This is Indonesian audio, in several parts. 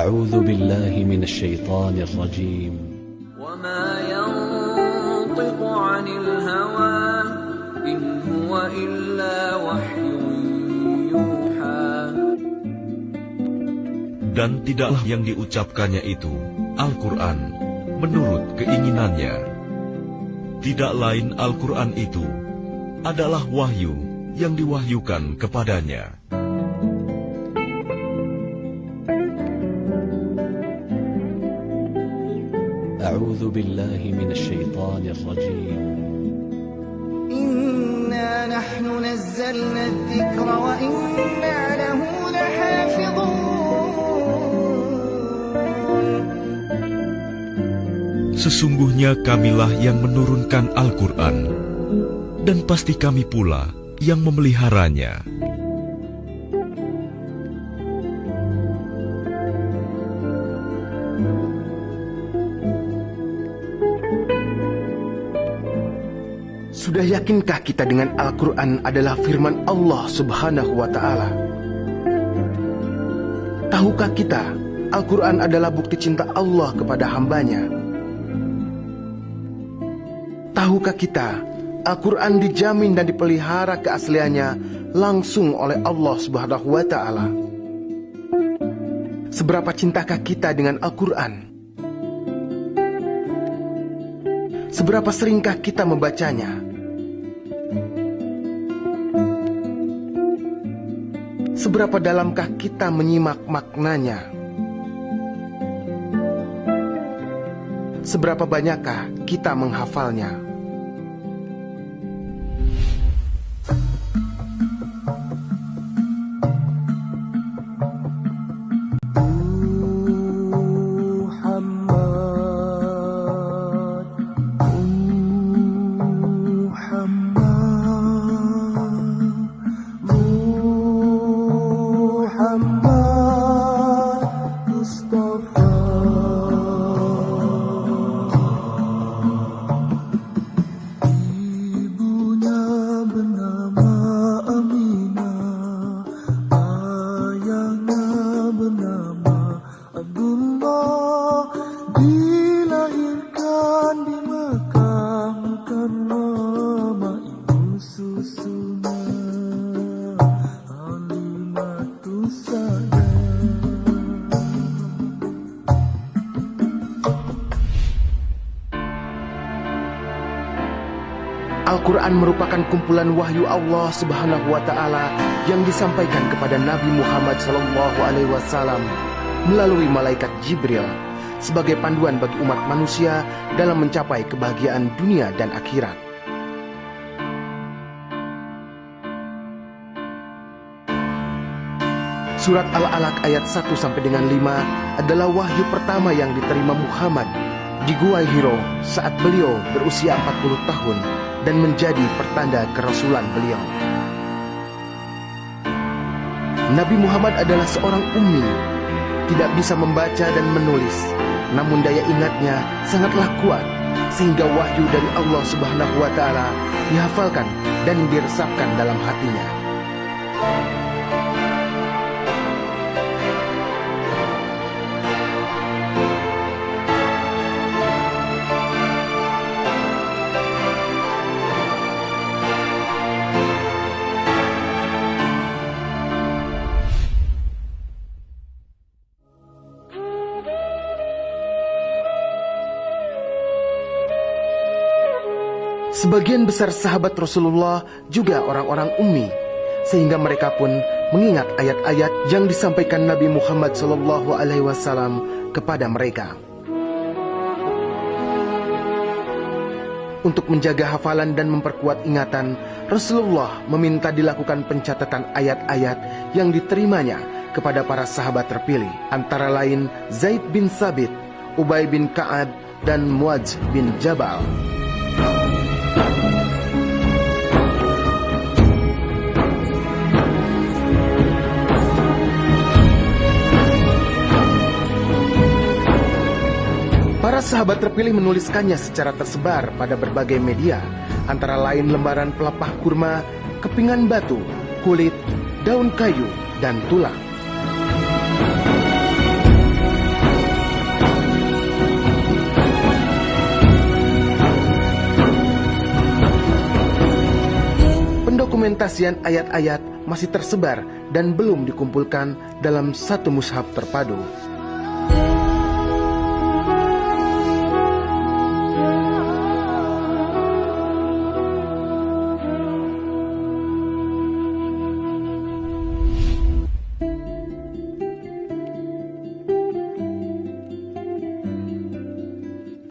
أعوذ بالله من الشيطان الرجيم وما ينطق عن الهوى إن هو إلا وحي يوحى. Dan tidaklah yang diucapkannya itu, Al-Quran, menurut keinginannya. Tidak lain Al-Quran itu adalah wahyu yang diwahyukan kepadanya. أعوذ بالله من الشيطان الرجيم إنا نحن نزلنا الذكر وإنا له لحافظون. Sesungguhnya kamilah yang menurunkan Al-Quran, dan pasti kami pula yang memeliharanya. Sudah yakinkah kita dengan Al-Quran adalah firman Allah Subhanahu wa Ta'ala? Tahukah kita Al-Quran adalah bukti cinta Allah kepada hambanya? Tahukah kita Al-Quran dijamin dan dipelihara keasliannya langsung oleh Allah Subhanahu wa Ta'ala? Seberapa cintakah kita dengan Al-Quran? Seberapa seringkah kita membacanya? Seberapa dalamkah kita menyimak maknanya? Seberapa banyakkah kita menghafalnya? Al-Quran merupakan kumpulan wahyu Allah Subhanahu wa Ta'ala yang disampaikan kepada Nabi Muhammad SAW melalui malaikat Jibril sebagai panduan bagi umat manusia dalam mencapai kebahagiaan dunia dan akhirat. Surat Al-Alaq ayat 1 sampai dengan 5 adalah wahyu pertama yang diterima Muhammad di Gua Hiro saat beliau berusia 40 tahun dan menjadi pertanda kerasulan beliau. Nabi Muhammad adalah seorang ummi, tidak bisa membaca dan menulis, namun daya ingatnya sangatlah kuat sehingga wahyu dari Allah Subhanahu wa Ta'ala dihafalkan dan diresapkan dalam hatinya. Sebagian besar sahabat Rasulullah juga orang-orang ummi, sehingga mereka pun mengingat ayat-ayat yang disampaikan Nabi Muhammad SAW kepada mereka. Untuk menjaga hafalan dan memperkuat ingatan, Rasulullah meminta dilakukan pencatatan ayat-ayat yang diterimanya kepada para sahabat terpilih, antara lain Zaid bin Thabit, Ubay bin Ka'ab, dan Muadz bin Jabal. Para sahabat terpilih menuliskannya secara tersebar pada berbagai media, antara lain lembaran pelepah kurma, kepingan batu, kulit, daun kayu, dan tulang. Pendokumentasian ayat-ayat masih tersebar dan belum dikumpulkan dalam satu mushaf terpadu.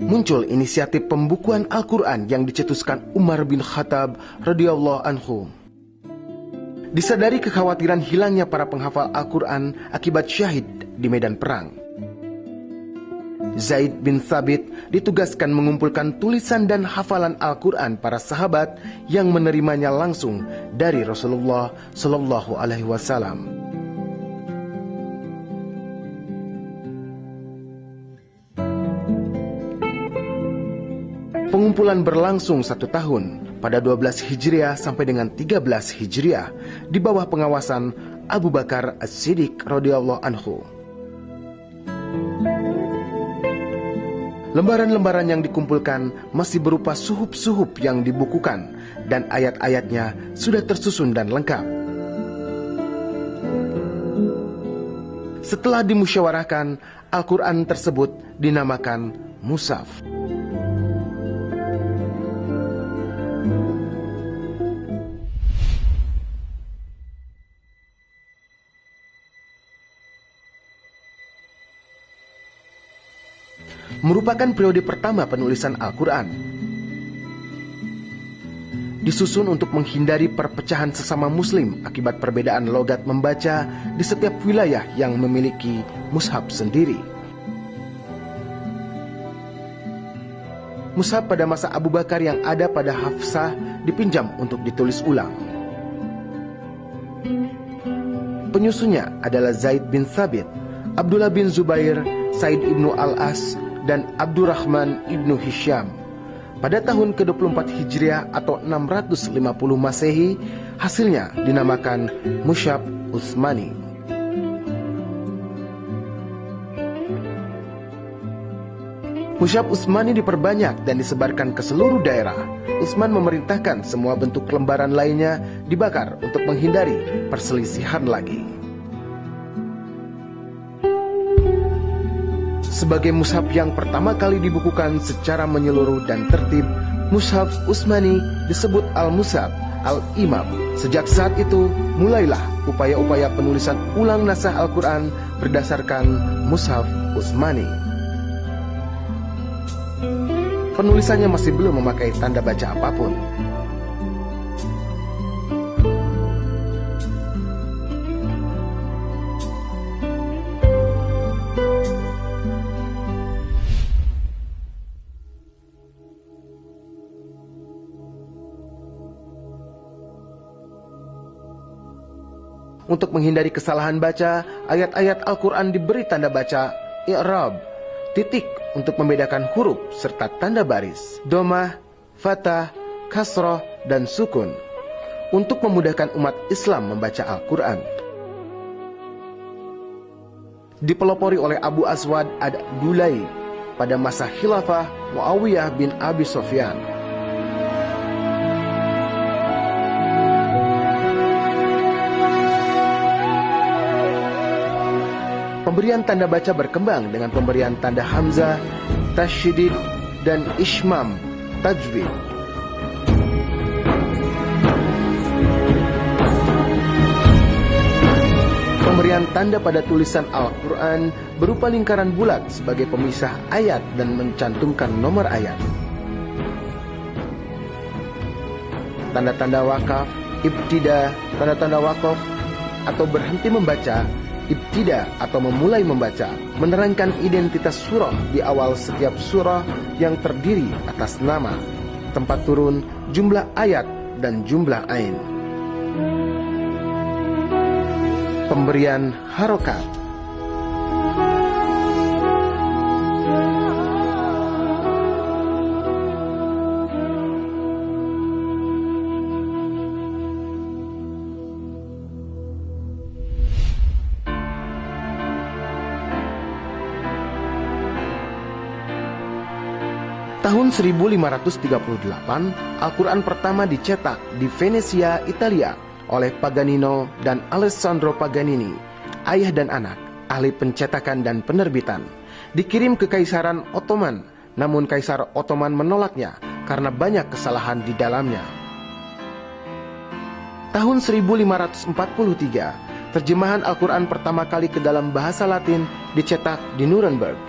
Muncul inisiatif pembukuan Al-Quran yang dicetuskan Umar bin Khattab radhiyallahu anhu. Disadari kekhawatiran hilangnya para penghafal Al-Quran akibat syahid di medan perang, Zaid bin Thabit ditugaskan mengumpulkan tulisan dan hafalan Al-Quran para sahabat yang menerimanya langsung dari Rasulullah Shallallahu Alaihi Wasallam. Pengumpulan berlangsung 1 tahun pada 12 Hijriah sampai dengan 13 Hijriah di bawah pengawasan Abu Bakar As-Siddiq radhiyallahu anhu. Lembaran-lembaran yang dikumpulkan masih berupa suhuf-suhuf yang dibukukan dan ayat-ayatnya sudah tersusun dan lengkap. Setelah dimusyawarahkan, Al-Quran tersebut dinamakan Mushaf. Merupakan periode pertama penulisan Al-Quran. Disusun untuk menghindari perpecahan sesama muslim akibat perbedaan logat membaca di setiap wilayah yang memiliki mushaf sendiri. Mushaf pada masa Abu Bakar yang ada pada Hafsah dipinjam untuk ditulis ulang. Penyusunnya adalah Zaid bin Thabit, Abdullah bin Zubair, Said ibnu Al-As, dan Abdurrahman ibnu Hisham. Pada tahun ke-24 Hijriah atau 650 Masehi, hasilnya dinamakan Mushaf Utsmani. Mushaf Utsmani diperbanyak dan disebarkan ke seluruh daerah. Utsman memerintahkan semua bentuk lembaran lainnya dibakar untuk menghindari perselisihan lagi. Sebagai mushaf yang pertama kali dibukukan secara menyeluruh dan tertib, Mushaf Utsmani disebut Al-Mushaf Al-Imam. Sejak saat itu, mulailah upaya-upaya penulisan ulang naskah Al-Quran berdasarkan Mushaf Utsmani. Penulisannya masih belum memakai tanda baca apapun. Untuk menghindari kesalahan baca, ayat-ayat Al-Quran diberi tanda baca i'rab, titik untuk membedakan huruf serta tanda baris, domah, fathah, kasroh, dan sukun untuk memudahkan umat Islam membaca Al-Quran. Dipelopori oleh Abu Aswad ad-Dulai pada masa khilafah Muawiyah bin Abi Sufyan. Pemberian tanda baca berkembang dengan pemberian tanda hamzah, tasydid, dan ishmam, tajwid. Pemberian tanda pada tulisan Al-Quran berupa lingkaran bulat sebagai pemisah ayat dan mencantumkan nomor ayat. Tanda-tanda wakaf, ibtida, tanda-tanda wakaf atau berhenti membaca, ibtida atau memulai membaca, menerangkan identitas surah di awal setiap surah yang terdiri atas nama, tempat turun, jumlah ayat, dan jumlah ain. Pemberian harokat. Tahun 1538, Al-Quran pertama dicetak di Venesia, Italia oleh Paganino dan Alessandro Paganini, ayah dan anak, ahli pencetakan dan penerbitan. Dikirim ke Kaisaran Ottoman, namun Kaisar Ottoman menolaknya karena banyak kesalahan di dalamnya. Tahun 1543, terjemahan Al-Quran pertama kali ke dalam bahasa Latin dicetak di Nuremberg.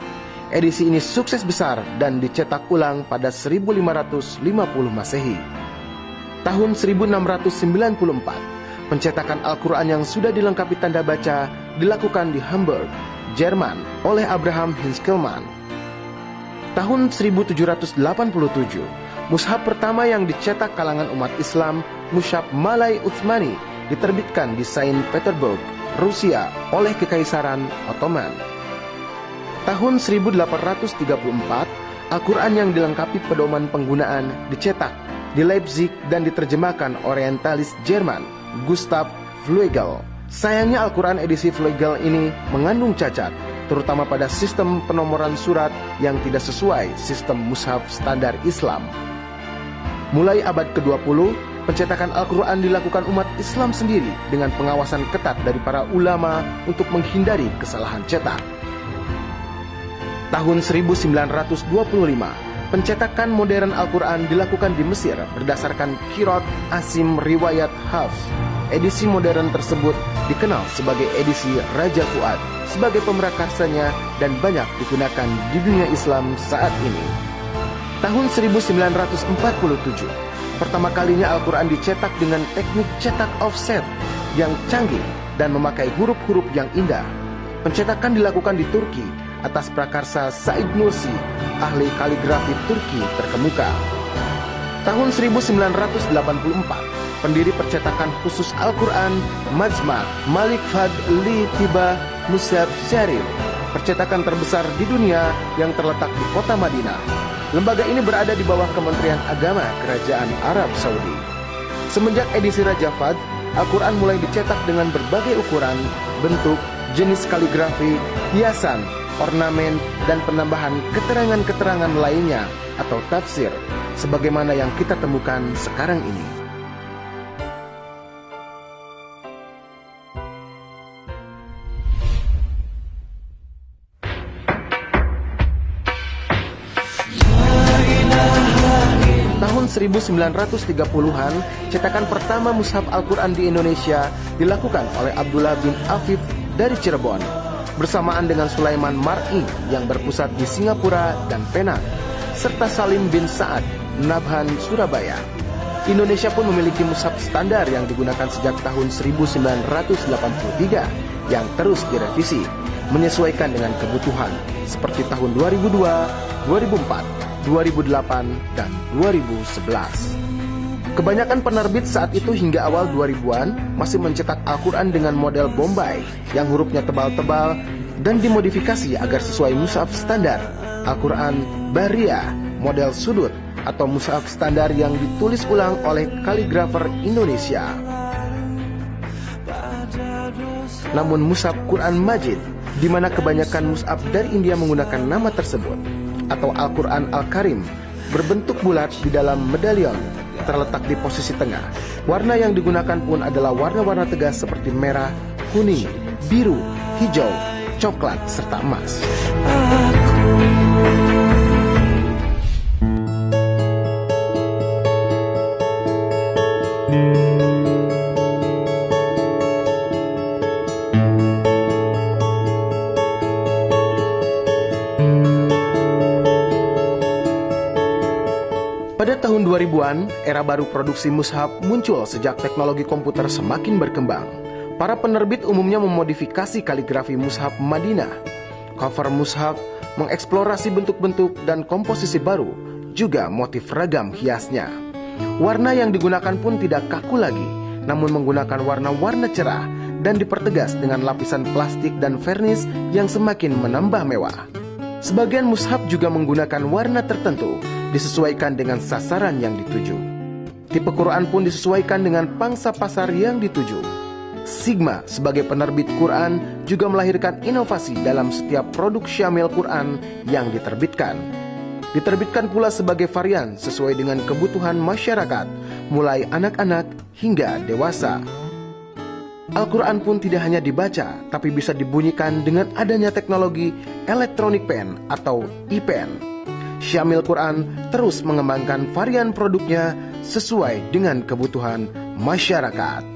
Edisi ini sukses besar dan dicetak ulang pada 1550 Masehi. Tahun 1694, pencetakan Al-Quran yang sudah dilengkapi tanda baca dilakukan di Hamburg, Jerman oleh Abraham Hinschkelmann. Tahun 1787, mushaf pertama yang dicetak kalangan umat Islam, Mushaf Malay Utsmani, diterbitkan di Saint Petersburg, Rusia oleh Kekaisaran Ottoman. Tahun 1834, Al-Quran yang dilengkapi pedoman penggunaan dicetak di Leipzig dan diterjemahkan orientalis Jerman, Gustav Fluegel. Sayangnya Al-Quran edisi Fluegel ini mengandung cacat, terutama pada sistem penomoran surat yang tidak sesuai sistem mushaf standar Islam. Mulai abad ke-20, pencetakan Al-Quran dilakukan umat Islam sendiri dengan pengawasan ketat dari para ulama untuk menghindari kesalahan cetak. Tahun 1925, pencetakan modern Al-Quran dilakukan di Mesir berdasarkan Qiraat Asim Riwayat Hafs. Edisi modern tersebut dikenal sebagai edisi Raja Fuad sebagai pemerakarsanya dan banyak digunakan di dunia Islam saat ini. Tahun 1947, pertama kalinya Al-Quran dicetak dengan teknik cetak offset yang canggih dan memakai huruf-huruf yang indah. Pencetakan dilakukan di Turki atas prakarsa Said Nursi, ahli kaligrafi Turki terkemuka. Tahun 1984, pendiri percetakan khusus Al-Quran Majma' Malik Fahd Li Tiba Mushaf Syarif, percetakan terbesar di dunia yang terletak di kota Madinah. Lembaga ini berada di bawah Kementerian Agama Kerajaan Arab Saudi. Semenjak edisi Raja Fahd, Al-Quran mulai dicetak dengan berbagai ukuran, bentuk, jenis kaligrafi, hiasan, ornamen, dan penambahan keterangan-keterangan lainnya atau tafsir, sebagaimana yang kita temukan sekarang ini. Tahun 1930-an, cetakan pertama mushaf Al-Quran di Indonesia dilakukan oleh Abdullah bin Afif dari Cirebon, bersamaan dengan Sulaiman Mar'i yang berpusat di Singapura dan Penang, serta Salim bin Sa'ad, Nabhan, Surabaya. Indonesia pun memiliki mushaf standar yang digunakan sejak tahun 1983 yang terus direvisi, menyesuaikan dengan kebutuhan, seperti tahun 2002, 2004, 2008, dan 2011. Kebanyakan penerbit saat itu hingga awal 2000-an masih mencetak Al-Quran dengan model Bombay yang hurufnya tebal-tebal dan dimodifikasi agar sesuai mushaf standar. Al-Quran Bariyah model sudut atau mushaf standar yang ditulis ulang oleh kaligrafer Indonesia. Namun mushaf Quran Majid, di mana kebanyakan mushaf dari India menggunakan nama tersebut, atau Al-Quran Al-Karim, berbentuk bulat di dalam medalion, terletak di posisi tengah. Warna yang digunakan pun adalah warna-warna tegas seperti merah, kuning, biru, hijau, coklat, serta emas. Pada tahun 2000-an, era baru produksi mushaf muncul sejak teknologi komputer semakin berkembang. Para penerbit umumnya memodifikasi kaligrafi mushaf Madinah. Cover mushaf mengeksplorasi bentuk-bentuk dan komposisi baru, juga motif ragam hiasnya. Warna yang digunakan pun tidak kaku lagi, namun menggunakan warna-warna cerah dan dipertegas dengan lapisan plastik dan vernis yang semakin menambah mewah. Sebagian mushaf juga menggunakan warna tertentu, disesuaikan dengan sasaran yang dituju. Tipe Quran pun disesuaikan dengan pangsa pasar yang dituju. Sigma sebagai penerbit Quran juga melahirkan inovasi dalam setiap produk syamil Quran yang diterbitkan. Diterbitkan pula sebagai varian sesuai dengan kebutuhan masyarakat, mulai anak-anak hingga dewasa. Al-Quran pun tidak hanya dibaca, tapi bisa dibunyikan dengan adanya teknologi electronic pen atau e-pen. Syamil Quran terus mengembangkan varian produknya sesuai dengan kebutuhan masyarakat.